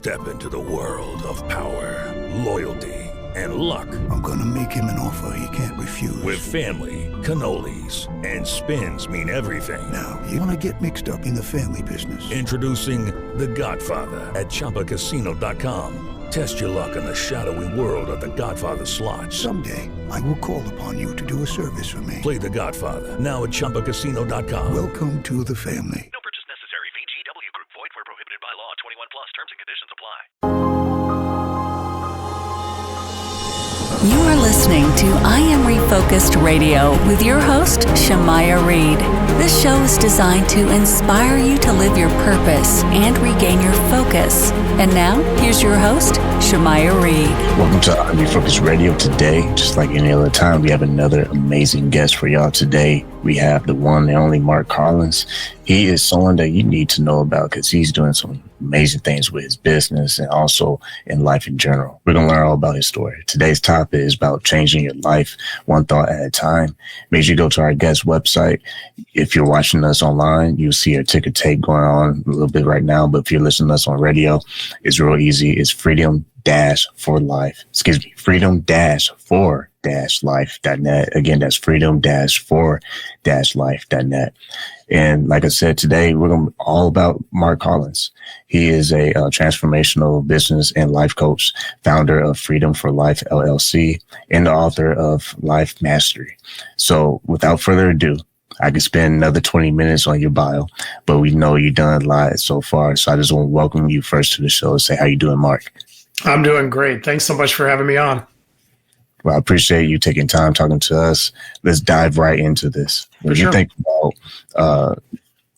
Step into the world of power, loyalty, and luck. I'm gonna make him an offer he can't refuse. With family, cannolis, and spins mean everything. Now, you wanna get mixed up in the family business. Introducing The Godfather at ChumbaCasino.com. Test your luck in the shadowy world of The Godfather slot. Someday, I will call upon you to do a service for me. Play The Godfather now at ChumbaCasino.com. Welcome to the family. No purchase necessary. VGW Group. Void where prohibited by law. 21 plus. Terms and conditions apply. You are listening to I Am Refocused Radio with your host, Shamaya Reed. This show is designed to inspire you to live your purpose and regain your focus. And now, here's your host, Shamaya Reed. Welcome to I Am Refocused Radio. Today, just like any other time, we have another amazing guest for y'all. Today, we have the one and only Mark Collins. He is someone that you need to know about because he's doing some amazing things with his business and also in life in general. We're going to learn all about his story. Today's topic is about changing your life one thought at a time. Make sure you go to our guest website. If you're watching us online, you'll see a ticker tape going on a little bit right now. But if you're listening to us on radio, it's real easy. It's freedom-for-life.net. Again, that's freedom-for-life.net. And like I said, today we're going to be all about Mark Collins. He is a transformational business and life coach, founder of Freedom for Life LLC, and the author of Life Mastery. So without further ado, I could spend another 20 minutes on your bio, but we know you've done a lot so far. So I just want to welcome you first to the show and say, how you doing, Mark? I'm doing great. Thanks so much for having me on. Well, I appreciate you taking time talking to us. Let's dive right into this. When you think about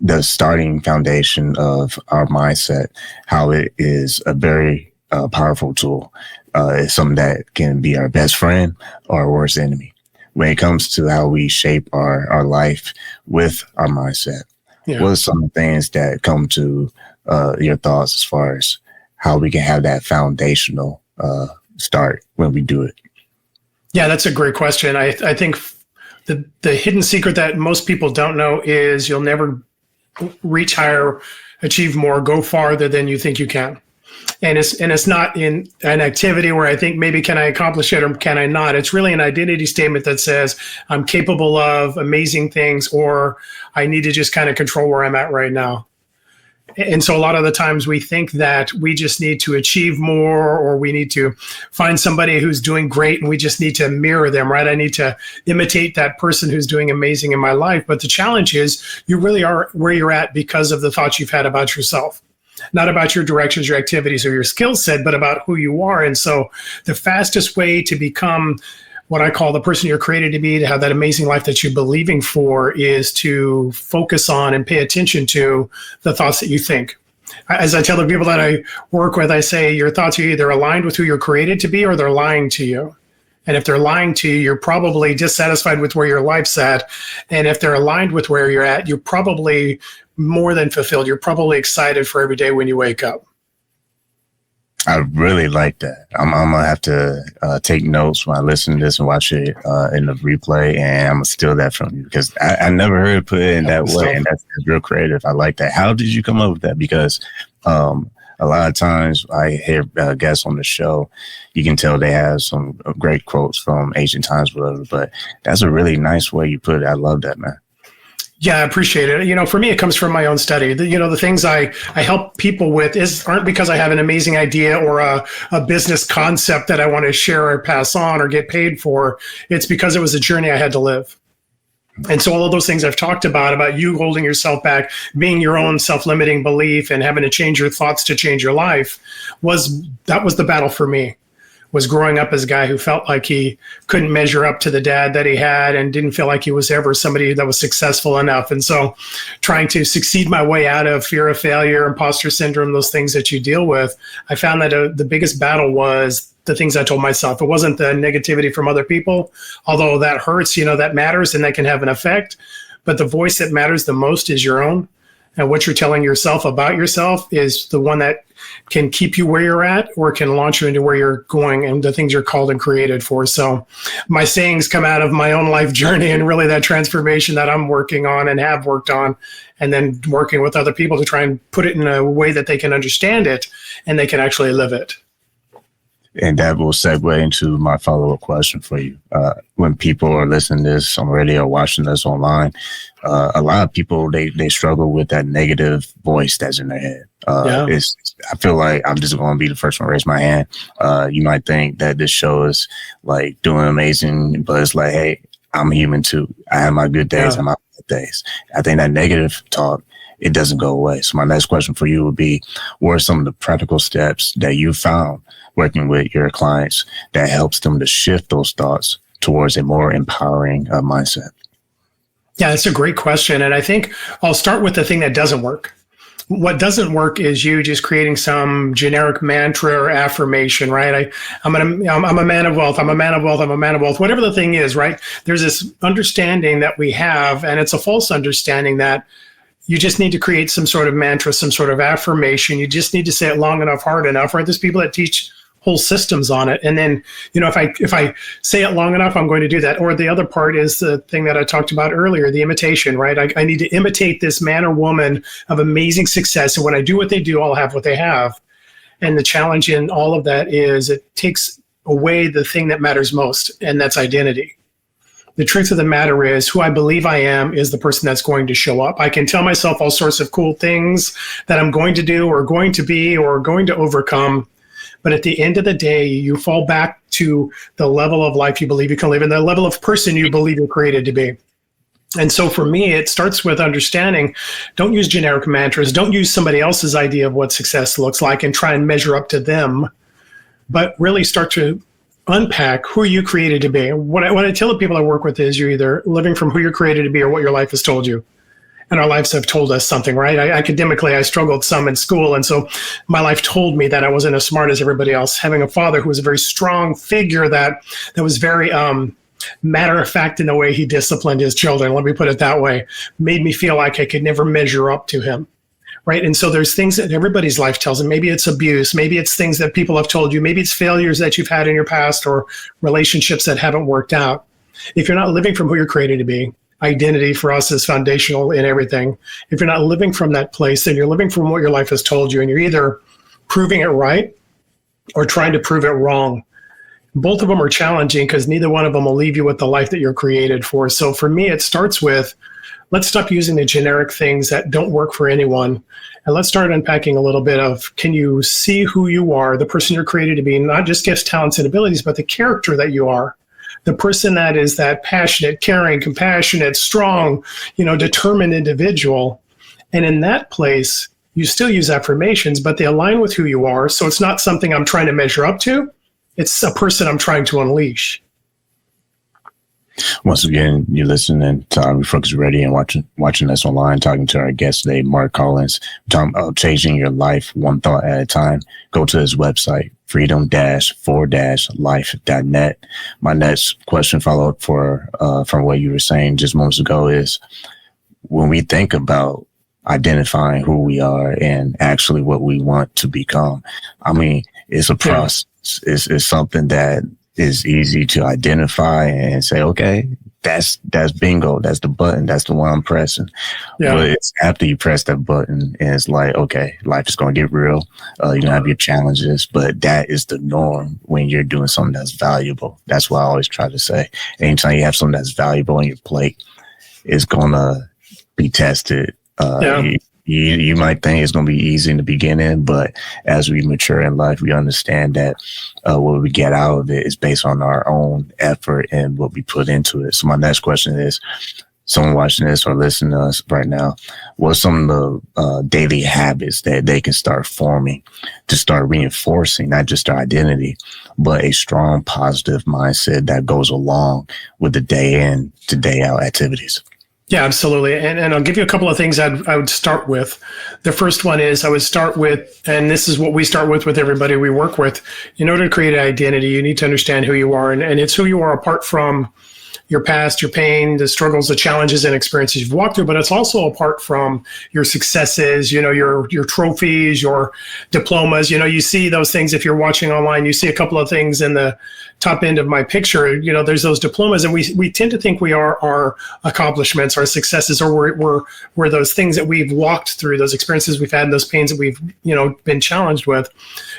the starting foundation of our mindset, how it is a very powerful tool. It's something that can be our best friend or our worst enemy when it comes to how we shape our life with our mindset. Yeah. What are some things that come to your thoughts as far as how we can have that foundational start when we do it? Yeah, that's a great question. I think the hidden secret that most people don't know is you'll never reach higher, achieve more, go farther than you think you can. And it's not in an activity where I think maybe can I accomplish it or can I not. It's really an identity statement that says I'm capable of amazing things, or I need to just kind of control where I'm at right now. And so a lot of the times we think that we just need to achieve more, or we need to find somebody who's doing great and we just need to mirror them, right? I need to imitate that person who's doing amazing in my life. But the challenge is you really are where you're at because of the thoughts you've had about yourself, not about your directions, your activities, or your skill set, but about who you are. And so the fastest way to become what I call the person you're created to be, to have that amazing life that you're believing for, is to focus on and pay attention to the thoughts that you think. As I tell the people that I work with, I say your thoughts are either aligned with who you're created to be or they're lying to you. And if they're lying to you, you're probably dissatisfied with where your life's at. And if they're aligned with where you're at, you're probably more than fulfilled. You're probably excited for every day when you wake up. I really like that. I'm going to have to take notes when I listen to this and watch it in the replay, and I'm going to steal that from you because I never heard it put in that way, and that's real creative. I like that. How did you come up with that? Because a lot of times I hear guests on the show, you can tell they have some great quotes from ancient times, whatever, but that's a really nice way you put it. I love that, man. Yeah, I appreciate it. You know, for me, it comes from my own study. The things I help people with aren't because I have an amazing idea or a business concept that I want to share or pass on or get paid for. It's because it was a journey I had to live. And so all of those things I've talked about you holding yourself back, being your own self-limiting belief and having to change your thoughts to change your life, was the battle for me. Was growing up as a guy who felt like he couldn't measure up to the dad that he had and didn't feel like he was ever somebody that was successful enough. And so trying to succeed my way out of fear of failure, imposter syndrome, those things that you deal with, I found that the biggest battle was the things I told myself. It wasn't the negativity from other people, although that hurts, that matters and that can have an effect. But the voice that matters the most is your own. And what you're telling yourself about yourself is the one that can keep you where you're at or can launch you into where you're going and the things you're called and created for. So my sayings come out of my own life journey and really that transformation that I'm working on and have worked on, and then working with other people to try and put it in a way that they can understand it and they can actually live it. And that will segue into my follow-up question for you. When people are listening to this on radio or watching this online, a lot of people, they struggle with that negative voice that's in their head. I feel like I'm just going to be the first one to raise my hand. You might think that this show is like doing amazing, but it's like, hey, I'm human too. I have my good days and my bad days. I think that negative talk, it doesn't go away. So my next question for you would be, what are some of the practical steps that you found working with your clients that helps them to shift those thoughts towards a more empowering mindset? Yeah, that's a great question. And I think I'll start with the thing that doesn't work. What doesn't work is you just creating some generic mantra or affirmation, right? I'm a man of wealth. I'm a man of wealth. I'm a man of wealth. Whatever the thing is, right? There's this understanding that we have, and it's a false understanding that you just need to create some sort of mantra, some sort of affirmation. You just need to say it long enough, hard enough, right? There's people that teach whole systems on it. And then, if I say it long enough, I'm going to do that. Or the other part is the thing that I talked about earlier, the imitation, right? I need to imitate this man or woman of amazing success. And when I do what they do, I'll have what they have. And the challenge in all of that is it takes away the thing that matters most, and that's identity. The truth of the matter is who I believe I am is the person that's going to show up. I can tell myself all sorts of cool things that I'm going to do or going to be or going to overcome. But at the end of the day, you fall back to the level of life you believe you can live and the level of person you believe you're created to be. And so for me, it starts with understanding, don't use generic mantras. Don't use somebody else's idea of what success looks like and try and measure up to them, but really start to unpack who you created to be. What I tell the people I work with is you're either living from who you're created to be or what your life has told you. And our lives have told us something, right? Academically, I struggled some in school. And so my life told me that I wasn't as smart as everybody else. Having a father who was a very strong figure that was very matter of fact in the way he disciplined his children, let me put it that way, made me feel like I could never measure up to him, right? And so there's things that everybody's life tells them. Maybe it's abuse. Maybe it's things that people have told you. Maybe it's failures that you've had in your past or relationships that haven't worked out. If you're not living from who you're created to be, identity for us is foundational in everything. If you're not living from that place, then you're living from what your life has told you, and you're either proving it right or trying to prove it wrong. Both of them are challenging because neither one of them will leave you with the life that you're created for. So for me, it starts with, let's stop using the generic things that don't work for anyone. And let's start unpacking a little bit of, can you see who you are, the person you're created to be, not just gifts, talents, and abilities, but the character that you are. The person that is that passionate, caring, compassionate, strong, determined individual. And in that place, you still use affirmations, but they align with who you are. So it's not something I'm trying to measure up to. It's a person I'm trying to unleash. Once again, you're listening to Refocused Radio and watching us online, talking to our guest today, Mark Collins, talking about changing your life one thought at a time. Go to his website, freedom-for-life.net. My next question follow-up from what you were saying just moments ago is, when we think about identifying who we are and actually what we want to become, I mean, it's a process. It's something that is easy to identify and say, okay, that's bingo. That's the button. That's the one I'm pressing. Yeah. But it's after you press that button and it's like, okay, life is going to get real. You're going to have your challenges, but that is the norm when you're doing something that's valuable. That's why I always try to say, anytime you have something that's valuable on your plate, it's going to be tested. You might think it's going to be easy in the beginning, but as we mature in life, we understand that what we get out of it is based on our own effort and what we put into it. So my next question is, someone watching this or listening to us right now, what are some of the daily habits that they can start forming to start reinforcing not just their identity, but a strong, positive mindset that goes along with the day in to day out activities? Yeah, absolutely. And I'll give you a couple of things I would start with. The first one is I would start with, and this is what we start with everybody we work with. In order to create an identity, you need to understand who you are. And it's who you are apart from your past, your pain, the struggles, the challenges and experiences you've walked through, but it's also apart from your successes, your trophies, your diplomas. You see those things if you're watching online. You see a couple of things in the top end of my picture. There's those diplomas, and we tend to think we are our accomplishments, our successes, or we're those things that we've walked through, those experiences we've had, and those pains that we've been challenged with.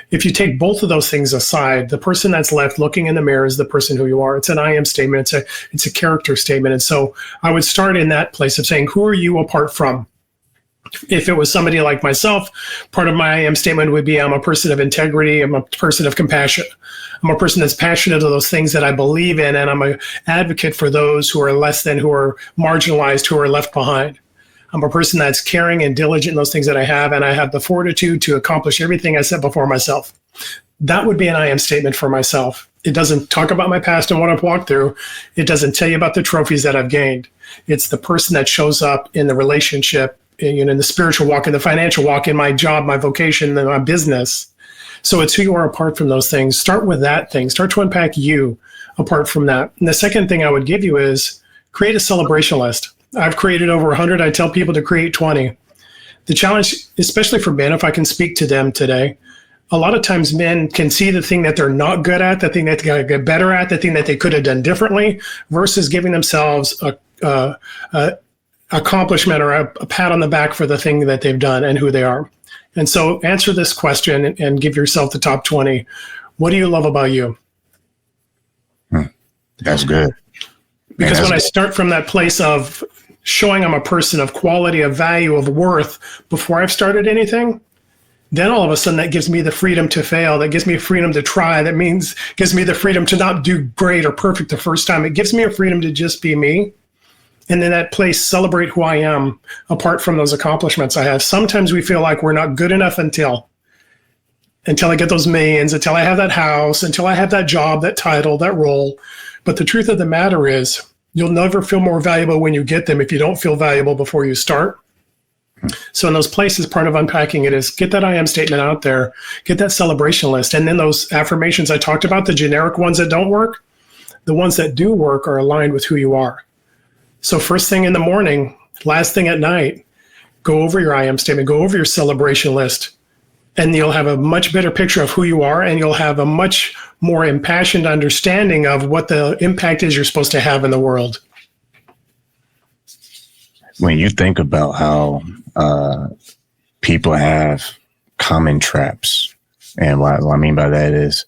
If you take both of those things aside, the person that's left looking in the mirror is the person who you are. It's an I am statement. It's a character statement. And so I would start in that place of saying, who are you apart from? If it was somebody like myself, part of my I am statement would be, I'm a person of integrity. I'm a person of compassion. I'm a person that's passionate of those things that I believe in. And I'm an advocate for those who are less than, who are marginalized, who are left behind. I'm a person that's caring and diligent in those things that I have, and I have the fortitude to accomplish everything I set before myself. That would be an I am statement for myself. It doesn't talk about my past and what I've walked through. It doesn't tell you about the trophies that I've gained. It's the person that shows up in the relationship, in the spiritual walk, in the financial walk, in my job, my vocation, in my business. So it's who you are apart from those things. Start with that thing. Start to unpack you apart from that. And the second thing I would give you is create a celebration list. I've created over 100. I tell people to create 20. The challenge, especially for men, if I can speak to them today, a lot of times men can see the thing that they're not good at, the thing that they got to get better at, the thing that they could have done differently, versus giving themselves a accomplishment or a pat on the back for the thing that they've done and who they are. And so answer this question and give yourself the top 20. What do you love about you? That's good. Because when I start from that place of showing I'm a person of quality, of value, of worth before I've started anything, then all of a sudden that gives me the freedom to fail. That gives me freedom to try. That gives me the freedom to not do great or perfect the first time. It gives me a freedom to just be me. And in that place, celebrate who I am apart from those accomplishments I have. Sometimes we feel like we're not good enough until I get those millions, until I have that house, until I have that job, that title, that role. But the truth of the matter is, you'll never feel more valuable when you get them if you don't feel valuable before you start. So in those places, part of unpacking it is get that I am statement out there, get that celebration list. And then those affirmations I talked about, the generic ones that don't work, the ones that do work are aligned with who you are. So first thing in the morning, last thing at night, go over your I am statement, go over your celebration list, and you'll have a much better picture of who you are, and you'll have a much more impassioned understanding of what the impact is you're supposed to have in the world. When you think about how people have common traps, and what I mean by that is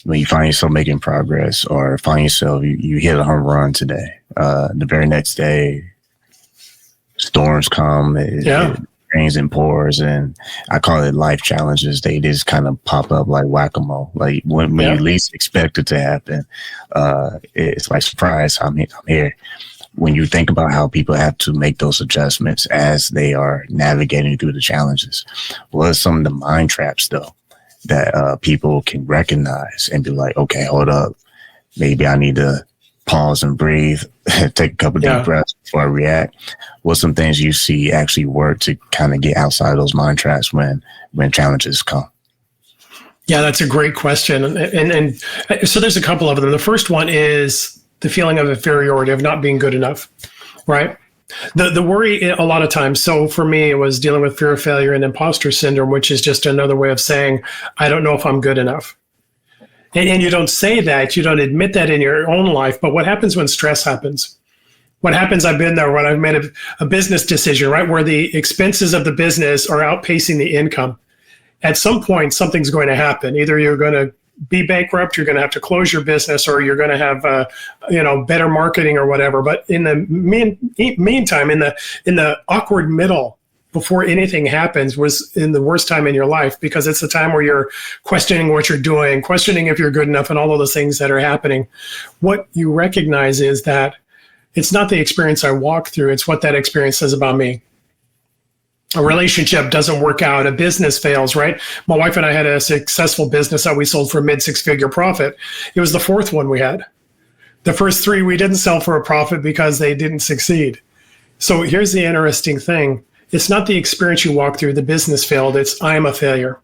when you find yourself making progress or find yourself, you hit a home run today, the very next day, storms come, it rains and pours, and I call it life challenges. They just kind of pop up like whack-a-mole. Like when you least expect it to happen, it's like, surprise, I'm here. When you think about how people have to make those adjustments as they are navigating through the challenges, what are some of the mind traps, though, that people can recognize and be like, okay, hold up, maybe I need to pause and breathe, take a couple deep breaths before I react? What's some things you see actually work to kind of get outside of those mind traps when challenges come? Yeah, that's a great question. And so there's a couple of them. The first one is the feeling of inferiority, of not being good enough, right? The worry a lot of times, so for me, it was dealing with fear of failure and imposter syndrome, which is just another way of saying, I don't know if I'm good enough. And you don't say that, you don't admit that in your own life, but what happens when stress happens? What happens, I've been there when I've made a business decision, right, where the expenses of the business are outpacing the income. At some point, something's going to happen. Either you're going to be bankrupt, you're going to have to close your business, or you're going to have better marketing or whatever. But in the meantime, in the awkward middle, before anything happens, was in the worst time in your life, because it's the time where you're questioning what you're doing, questioning if you're good enough, and all of those things that are happening. What you recognize is that it's not the experience I walk through, it's what that experience says about me. A relationship doesn't work out, a business fails, right? My wife and I had a successful business that we sold for a mid-six-figure profit. It was the fourth one we had. The first three we didn't sell for a profit because they didn't succeed. So here's the interesting thing. It's not the experience you walk through, the business failed, it's I'm a failure.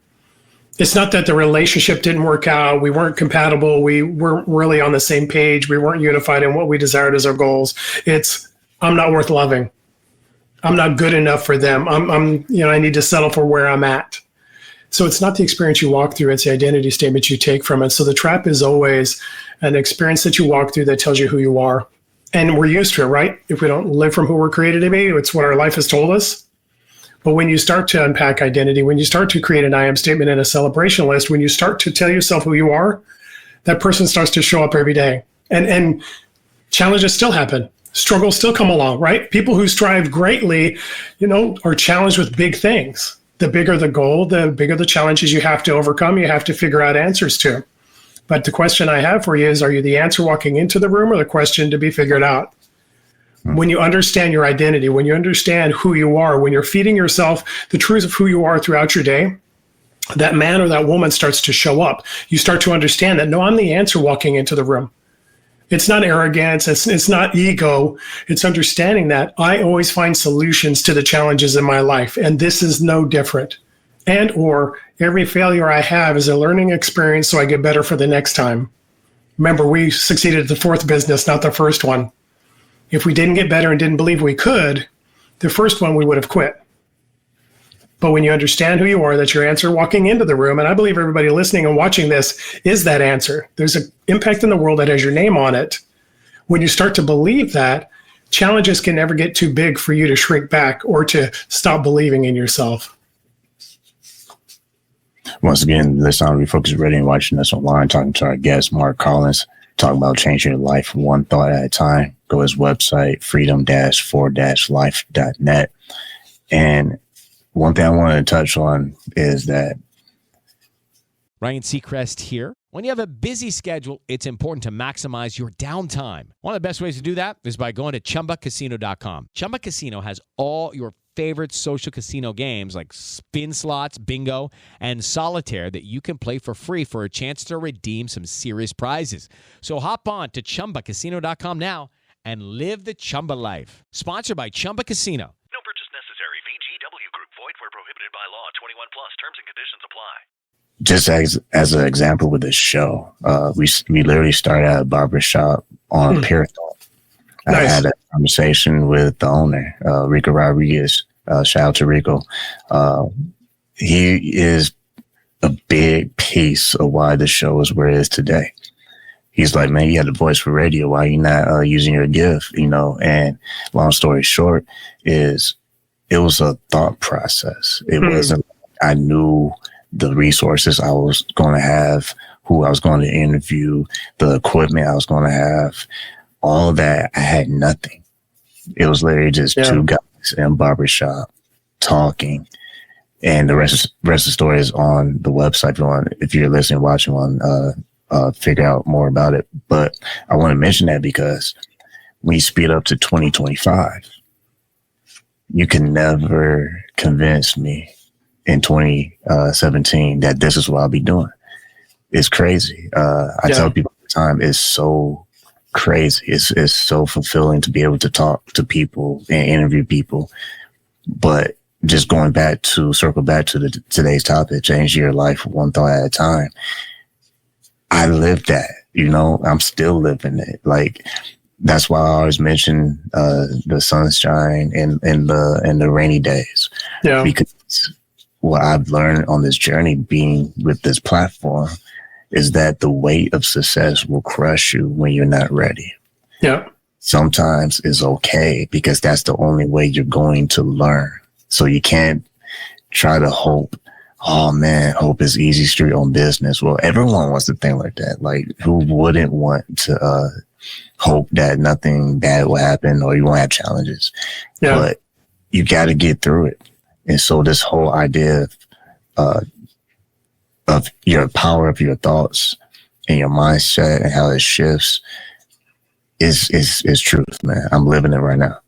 It's not that the relationship didn't work out. We weren't compatible. We weren't really on the same page. We weren't unified in what we desired as our goals. It's, I'm not worth loving. I'm not good enough for them. I need to settle for where I'm at. So it's not the experience you walk through. It's the identity statement you take from it. So the trap is always an experience that you walk through that tells you who you are. And we're used to it, right? If we don't live from who we're created to be, it's what our life has told us. But when you start to unpack identity, when you start to create an I am statement and a celebration list, when you start to tell yourself who you are, that person starts to show up every day. And challenges still happen. Struggles still come along, right? People who strive greatly, are challenged with big things. The bigger the goal, the bigger the challenges you have to overcome, you have to figure out answers to. But the question I have for you is, are you the answer walking into the room or the question to be figured out? When you understand your identity, when you understand who you are, when you're feeding yourself the truth of who you are throughout your day, that man or that woman starts to show up. You start to understand that, no, I'm the answer walking into the room. It's not arrogance. It's not ego. It's understanding that I always find solutions to the challenges in my life. And this is no different. And or every failure I have is a learning experience so I get better for the next time. Remember, we succeeded at the fourth business, not the first one. If we didn't get better and didn't believe we could, the first one we would have quit. But when you understand who you are, that's your answer walking into the room, and I believe everybody listening and watching this is that answer. There's an impact in the world that has your name on it. When you start to believe that, challenges can never get too big for you to shrink back or to stop believing in yourself. Once again, this on Refocused Radio and watching us online, talking to our guest, Mark Collins, talking about changing your life one thought at a time. Go to his website, freedom-for-life.net. And one thing I wanted to touch on is that Ryan Seacrest here. When you have a busy schedule, it's important to maximize your downtime. One of the best ways to do that is by going to ChumbaCasino.com. Chumba Casino has all your favorite social casino games like spin slots, bingo, and solitaire that you can play for free for a chance to redeem some serious prizes. So hop on to ChumbaCasino.com now and live the Chumba life. Sponsored by Chumba Casino. No purchase necessary. VGW Group. Void where prohibited by law. 21 plus. Terms and conditions apply. Just as an example with this show, we literally started at a barber shop on Pure Thought. Nice. I had a conversation with the owner, Rico Rodriguez. Shout out to Rico. He is a big piece of why the show is where it is today. He's like, man, you had a voice for radio. Why are you not using your gift? And long story short is it was a thought process. It wasn't, I knew the resources I was going to have, who I was going to interview, the equipment I was going to have, all that. I had nothing. It was literally just two guys in a barbershop talking. And the rest of the story is on the website. If you're listening, watching one, figure out more about it. But I want to mention that because when you speed up to 2025, you can never convince me in 2017 that this is what I'll be doing. It's crazy. I tell people all the time, it's so crazy. It's so fulfilling to be able to talk to people and interview people. But just circle back to today's topic, change your life one thought at a time. I lived that, I'm still living it. Like, that's why I always mention the sunshine and the rainy days. Yeah. Because what I've learned on this journey being with this platform is that the weight of success will crush you when you're not ready. Yeah. Sometimes it's okay because that's the only way you're going to learn. So you can't try to hope, oh man, hope is easy street on business. Well, everyone wants to think like that. Like, who wouldn't want to hope that nothing bad will happen or you won't have challenges? Yeah. But you got to get through it. And so this whole idea of your power of your thoughts and your mindset and how it shifts is truth, man. I'm living it right now.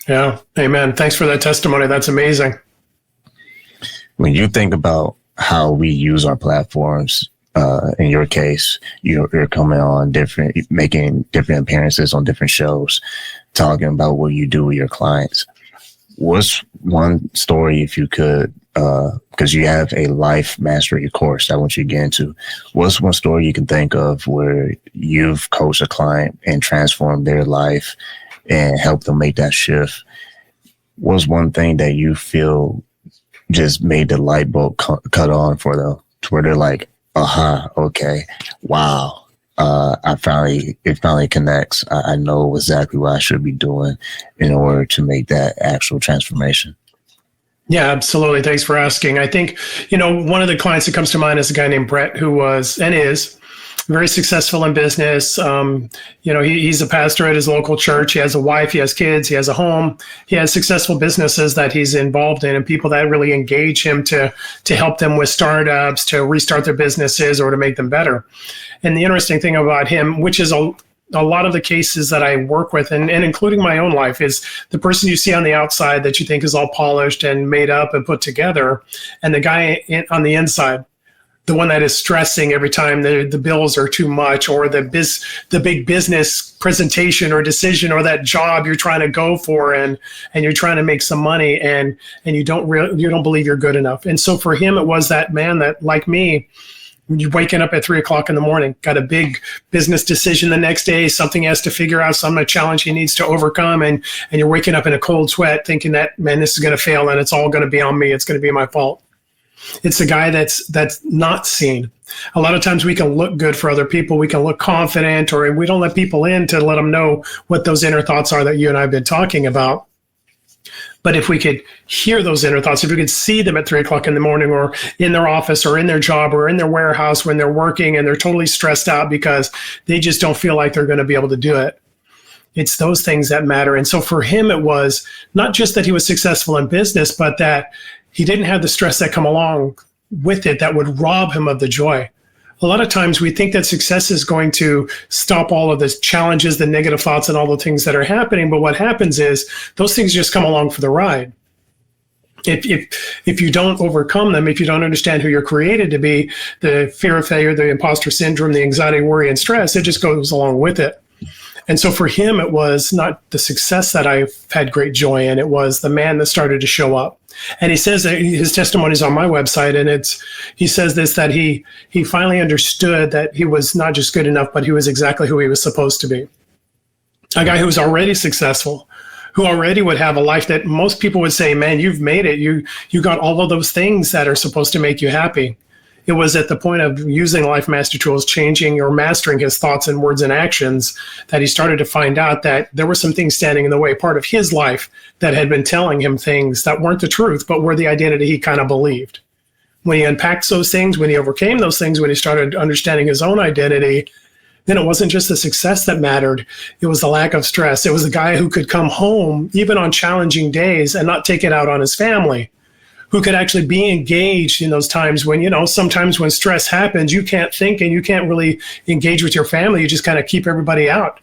Yeah. Amen. Thanks for that testimony. That's amazing. When you think about how we use our platforms, in your case, you're coming on making different appearances on different shows, talking about what you do with your clients. what's one story, if you could, because you have a life mastery course I want you to get into, what's one story you can think of where you've coached a client and transformed their life and helped them make that shift? What's one thing that you feel just made the light bulb cut on for them, to where they're like, aha, okay, wow. It finally connects. I know exactly what I should be doing in order to make that actual transformation. Yeah, absolutely. Thanks for asking. I think, one of the clients that comes to mind is a guy named Brett, who was and is very successful in business. He's a pastor at his local church. He has a wife, he has kids, he has a home, he has successful businesses that he's involved in, and people that really engage him to help them with startups, to restart their businesses, or to make them better. And the interesting thing about him, which is a lot of the cases that I work with, and including my own life, is the person you see on the outside that you think is all polished and made up and put together, and the guy on the inside, the one that is stressing every time the bills are too much, or the big business presentation or decision, or that job you're trying to go for, and you're trying to make some money, and you don't believe you're good enough. And so for him, it was that man that, like me, you're waking up at 3:00 in the morning, got a big business decision the next day, something he has to figure out, some challenge he needs to overcome, and you're waking up in a cold sweat thinking that, man, this is going to fail, and it's all going to be on me. It's going to be my fault. It's a guy that's not seen. A lot of times we can look good for other people. We can look confident, or we don't let people in to let them know what those inner thoughts are that you and I have been talking about. But if we could hear those inner thoughts, if we could see them at 3:00 in the morning, or in their office, or in their job, or in their warehouse when they're working and they're totally stressed out because they just don't feel like they're going to be able to do it. It's those things that matter. And so for him, it was not just that he was successful in business, but that he didn't have the stress that come along with it that would rob him of the joy. A lot of times we think that success is going to stop all of the challenges, the negative thoughts, and all the things that are happening. But what happens is those things just come along for the ride. If you don't overcome them, if you don't understand who you're created to be, the fear of failure, the imposter syndrome, the anxiety, worry, and stress, it just goes along with it. And so for him, it was not the success that I've had great joy in. It was the man that started to show up. And he says that his testimony is on my website, and he says this, that he finally understood that he was not just good enough, but he was exactly who he was supposed to be. A guy who was already successful, who already would have a life that most people would say, man, you've made it. You got all of those things that are supposed to make you happy. It was at the point of using Life Master Tools, changing or mastering his thoughts and words and actions, that he started to find out that there were some things standing in the way, part of his life that had been telling him things that weren't the truth, but were the identity he kind of believed. When he unpacked those things, when he overcame those things, when he started understanding his own identity, then it wasn't just the success that mattered. It was the lack of stress. It was the guy who could come home, even on challenging days, and not take it out on his family, who could actually be engaged in those times when, sometimes when stress happens, you can't think and you can't really engage with your family. You just kind of keep everybody out.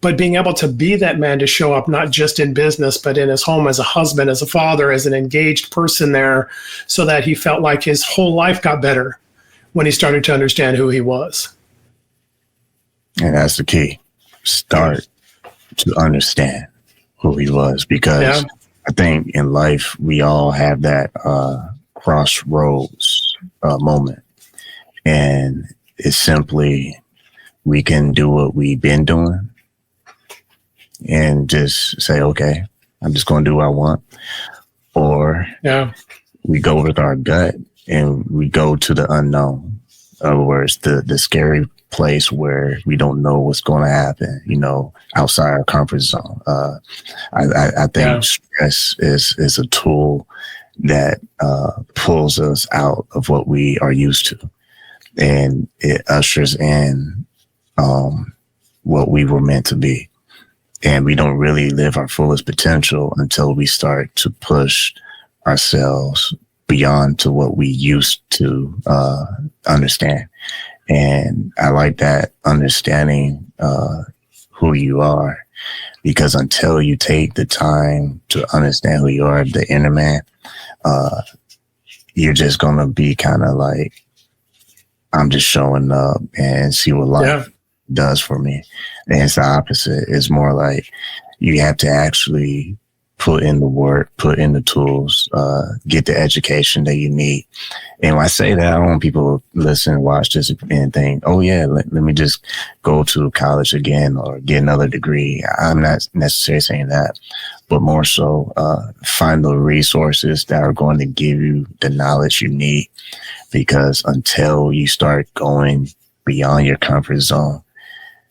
But being able to be that man to show up, not just in business, but in his home as a husband, as a father, as an engaged person there, so that he felt like his whole life got better when he started to understand who he was. And that's the key. Start to understand who he was, because I think in life, we all have that crossroads moment. And it's simply, we can do what we've been doing and just say, okay, I'm just going to do what I want. Or we go with our gut and we go to the unknown. In other words, the scary place where we don't know what's going to happen, outside our comfort zone. I think stress is a tool that pulls us out of what we are used to, and it ushers in what we were meant to be. And we don't really live our fullest potential until we start to push ourselves beyond to what we used to understand. And I like that, understanding who you are, because until you take the time to understand who you are, the inner man, you're just going to be kind of like, I'm just showing up and see what life does for me. And it's the opposite. It's more like you have to actually put in the work, put in the tools, get the education that you need. And when I say that, I don't want people to listen and watch this and think, oh yeah, let me just go to college again or get another degree. I'm not necessarily saying that, but more so find the resources that are going to give you the knowledge you need, because until you start going beyond your comfort zone,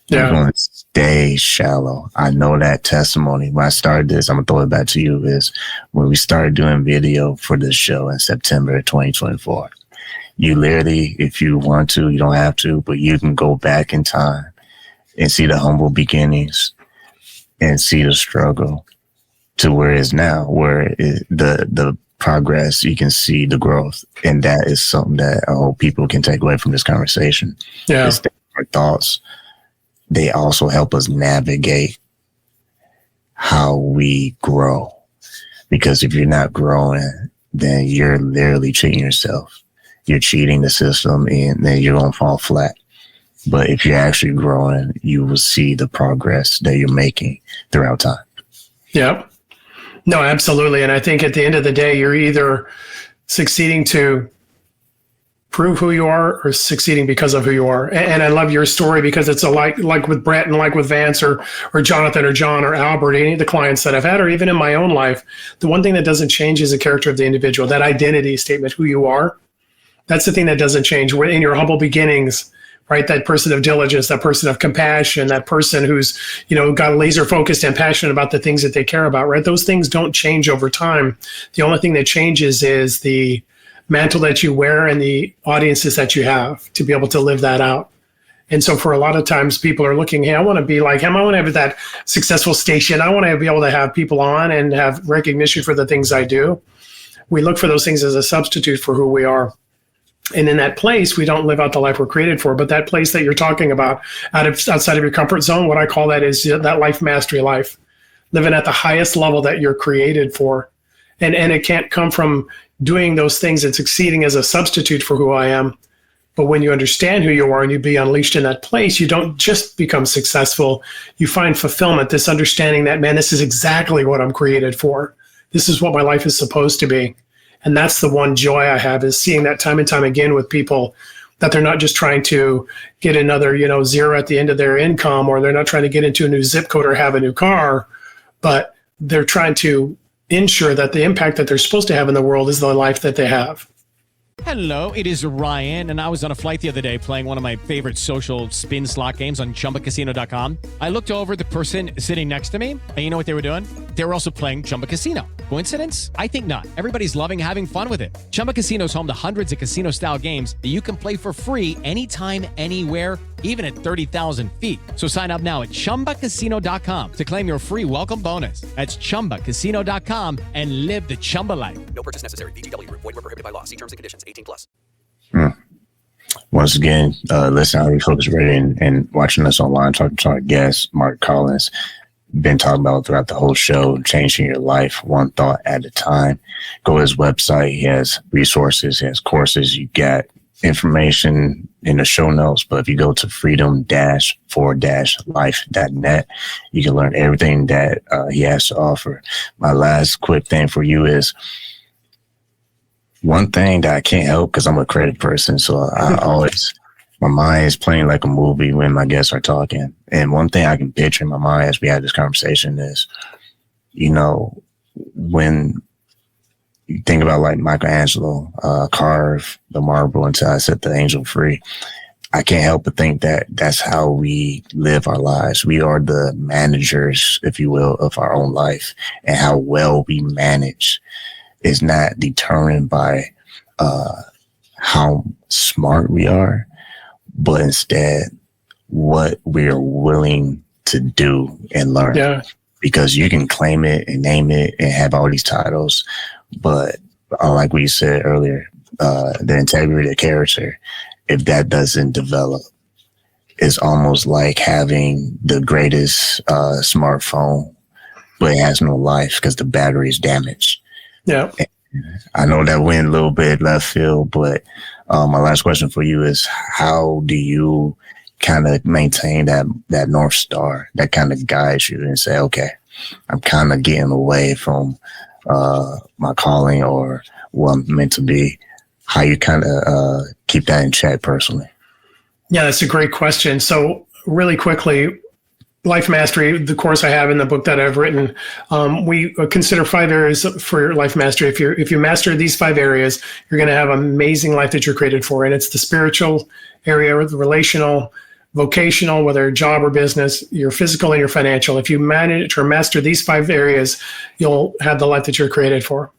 you're going to stay shallow. I know that testimony. When I started this, I'm going to throw it back to you, is when we started doing video for this show in September 2024. You literally, if you want to, you don't have to, but you can go back in time and see the humble beginnings and see the struggle to where it is now, where the progress, you can see the growth. And that is something that I hope people can take away from this conversation. Yeah. It's our thoughts. They also help us navigate how we grow. Because if you're not growing, then you're literally cheating yourself. You're cheating the system, and then you're going to fall flat. But if you're actually growing, you will see the progress that you're making throughout time. Yeah. No, absolutely. And I think at the end of the day, you're either succeeding to prove who you are or succeeding because of who you are. And I love your story, because it's like with Brett and like with Vance or Jonathan or John or Albert, any of the clients that I've had, or even in my own life, the one thing that doesn't change is the character of the individual, that identity statement, who you are. That's the thing that doesn't change. We're in your humble beginnings, right? That person of diligence, that person of compassion, that person who's, got laser focused and passionate about the things that they care about, right? Those things don't change over time. The only thing that changes is the mantle that you wear and the audiences that you have to be able to live that out. And so for a lot of times people are looking, hey, I want to be like him. I want to have that successful station. I want to be able to have people on and have recognition for the things I do. We look for those things as a substitute for who we are. And in that place, we don't live out the life we're created for. But that place that you're talking about, outside of your comfort zone, what I call that is that life mastery life, living at the highest level that you're created for. And it can't come from doing those things and succeeding as a substitute for who I am. But when you understand who you are and you be unleashed in that place, you don't just become successful. You find fulfillment, this understanding that, man, this is exactly what I'm created for. This is what my life is supposed to be. And that's the one joy I have, is seeing that time and time again with people, that they're not just trying to get another, zero at the end of their income, or they're not trying to get into a new zip code or have a new car, but they're trying to ensure that the impact that they're supposed to have in the world is the life that they have. Hello, it is Ryan, and I was on a flight the other day playing one of my favorite social spin slot games on ChumbaCasino.com. I looked over at the person sitting next to me, and you know what they were doing? They were also playing Chumba Casino. Coincidence? I think not. Everybody's loving having fun with it. Chumba Casino is home to hundreds of casino-style games that you can play for free anytime, anywhere, even at 30,000 feet. So sign up now at ChumbaCasino.com to claim your free welcome bonus. That's ChumbaCasino.com and live the Chumba life. No purchase necessary. VGW Group. Void where prohibited by law. See terms and conditions. 18+. Once again, listening to Refocused Radio and watching us online, talking to our guest, Mark Collins, been talking about throughout the whole show, changing your life one thought at a time. Go to his website. He has resources, he has courses. You got information in the show notes, but if you go to freedom-for-life.net, you can learn everything that he has to offer. My last quick thing for you is, one thing that I can't help, because I'm a creative person, so I always, my mind is playing like a movie when my guests are talking. And one thing I can picture in my mind as we have this conversation is, when you think about like Michelangelo carve the marble until I set the angel free, I can't help but think that that's how we live our lives. We are the managers, if you will, of our own life, and how well we manage is not determined by how smart we are, but instead what we're willing to do and learn. Yeah. Because you can claim it and name it and have all these titles, but like we said earlier, the integrity of character, if that doesn't develop, it's almost like having the greatest smartphone, but it has no life because the battery is damaged. Yeah. I know that went a little bit left field, but my last question for you is, how do you kind of maintain that North Star that kind of guides you and say, okay, I'm kind of getting away from my calling or what I'm meant to be. How you kind of keep that in check personally? Yeah, that's a great question. So really quickly, Life Mastery, the course I have in the book that I've written, we consider 5 areas for life mastery. If you master these 5 areas, you're going to have an amazing life that you're created for. And it's the spiritual area, the relational, vocational, whether job or business, your physical and your financial. If you manage or master these 5 areas, you'll have the life that you're created for.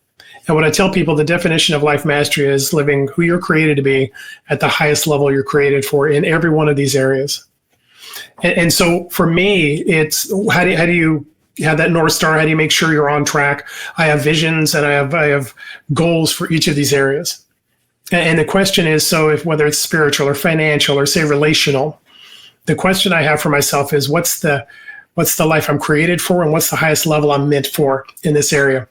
And what I tell people, the definition of life mastery is living who you're created to be at the highest level you're created for in every one of these areas. And so for me, it's how do you have that North Star? How do you make sure you're on track? I have visions and I have goals for each of these areas. And the question is, so if whether it's spiritual or financial or say relational, the question I have for myself is what's the life I'm created for and what's the highest level I'm meant for in this area?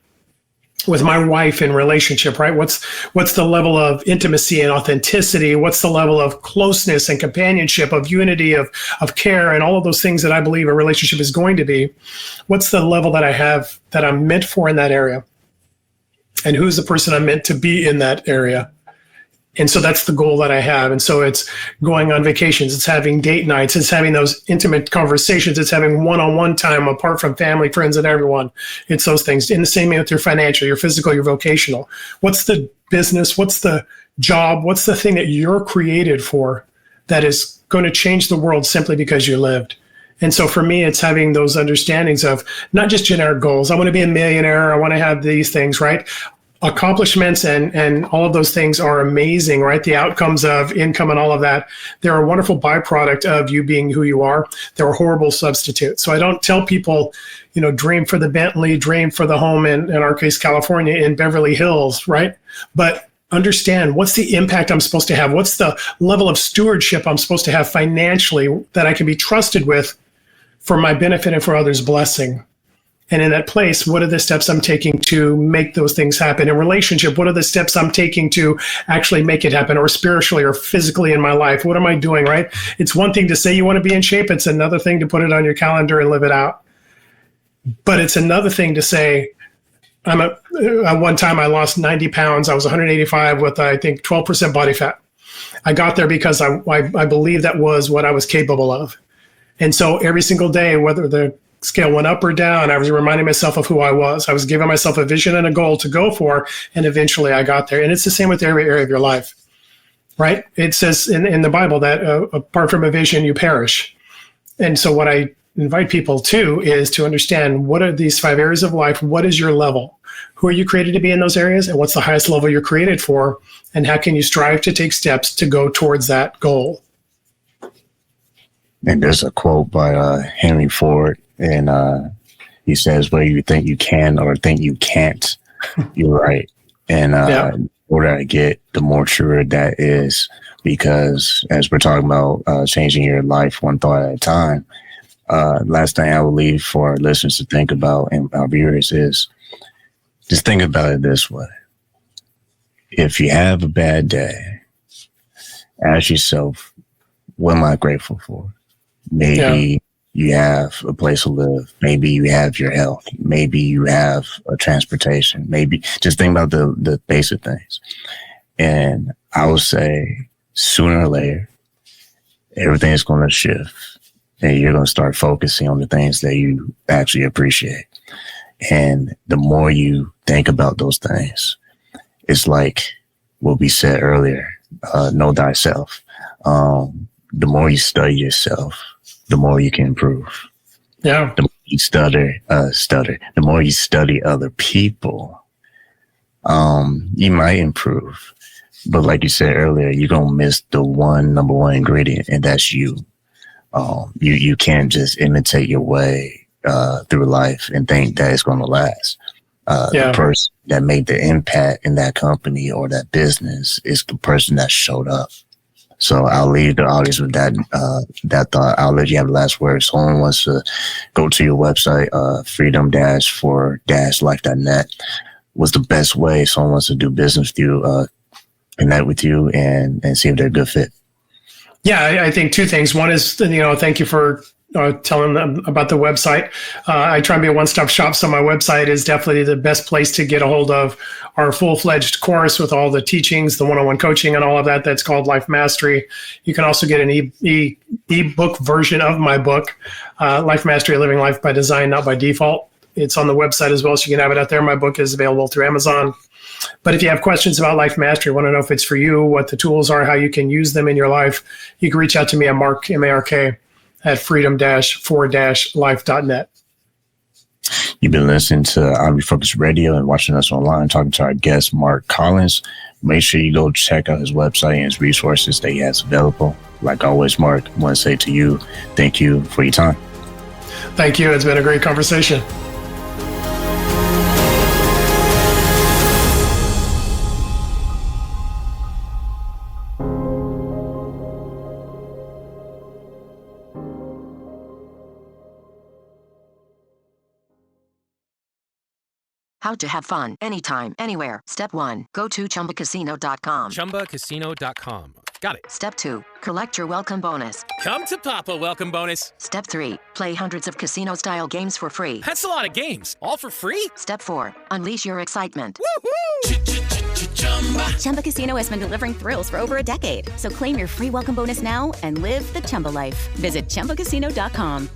With my wife in relationship, right? What's the level of intimacy and authenticity? What's the level of closeness and companionship, of unity, of care, and all of those things that I believe a relationship is going to be? What's the level that I have that I'm meant for in that area? And who's the person I'm meant to be in that area? And so that's the goal that I have. And so it's going on vacations, it's having date nights, it's having those intimate conversations, it's having one-on-one time apart from family, friends, and everyone. It's those things. In the same way with your financial, your physical, your vocational. What's the business? What's the job? What's the thing that you're created for that is going to change the world simply because you lived? And so for me, it's having those understandings of not just generic goals. I want to be a millionaire. I want to have these things, right? Accomplishments and all of those things are amazing, right? The outcomes of income and all of that, they're a wonderful byproduct of you being who you are. They're a horrible substitute. So I don't tell people, dream for the Bentley, dream for the home in our case, California, in Beverly Hills, right? But understand what's the impact I'm supposed to have? What's the level of stewardship I'm supposed to have financially that I can be trusted with for my benefit and for others' blessing? And in that place, what are the steps I'm taking to make those things happen? In relationship, what are the steps I'm taking to actually make it happen, or spiritually or physically in my life? What am I doing, right? It's one thing to say you want to be in shape. It's another thing to put it on your calendar and live it out. But it's another thing to say, at one time I lost 90 pounds. I was 185 with, I think, 12% body fat. I got there because I believe that was what I was capable of. And so every single day, whether the scale went up or down, I was reminding myself of who I was. I was giving myself a vision and a goal to go for, and eventually I got there. And it's the same with every area of your life, right? It says in the Bible that apart from a vision, you perish. And so what I invite people to is to understand, what are these 5 areas of life? What is your level? Who are you created to be in those areas? And what's the highest level you're created for? And how can you strive to take steps to go towards that goal? And there's a quote by Henry Ford. And he says, whether you think you can or think you can't, you're right. And the older I get, the more truer that is, because as we're talking about changing your life one thought at a time, last thing I would leave for our listeners to think about and our viewers is just think about it this way. If you have a bad day, ask yourself, what am I grateful for? Maybe you have a place to live. Maybe you have your health. Maybe you have a transportation. Maybe just think about the basic things. And I would say sooner or later, everything is going to shift and you're going to start focusing on the things that you actually appreciate. And the more you think about those things, it's like what we said earlier, know thyself. The more you study yourself, the more you can improve. Yeah. The more you the more you study other people, you might improve. But like you said earlier, you're going to miss the number one ingredient, and that's you. You can't just imitate your way through life and think that it's going to last. The person that made the impact in that company or that business is the person that showed up. So I'll leave the audience with that thought. I'll let you have the last word. Someone wants to go to your website, freedom-for-life.net. What's the best way someone wants to do business with you, connect with you, and see if they're a good fit? Yeah, I think 2 things. One is, thank you for telling them about the website. I try and be a one-stop shop, so my website is definitely the best place to get a hold of our full-fledged course with all the teachings, the one-on-one coaching, and all of that. That's called Life Mastery. You can also get an e-book version of my book, Life Mastery: Living Life by Design, Not by Default. It's on the website as well, so you can have it out there. My book is available through Amazon. But if you have questions about Life Mastery, want to know if it's for you, what the tools are, how you can use them in your life, you can reach out to me at Mark, M-A-R-K, at freedom-for-life.net. You've been listening to Refocused Radio and watching us online, talking to our guest, Mark Collins. Make sure you go check out his website and his resources that he has available. Like always, Mark, I want to say to you, thank you for your time. Thank you. It's been a great conversation. How to have fun anytime, anywhere. Step 1. Go to ChumbaCasino.com. ChumbaCasino.com. Got it. Step 2. Collect your welcome bonus. Come to Papa welcome bonus. Step 3. Play hundreds of casino-style games for free. That's a lot of games. All for free? Step 4. Unleash your excitement. Woohoo! Chumba Casino has been delivering thrills for over a decade. So claim your free welcome bonus now and live the Chumba life. Visit ChumbaCasino.com.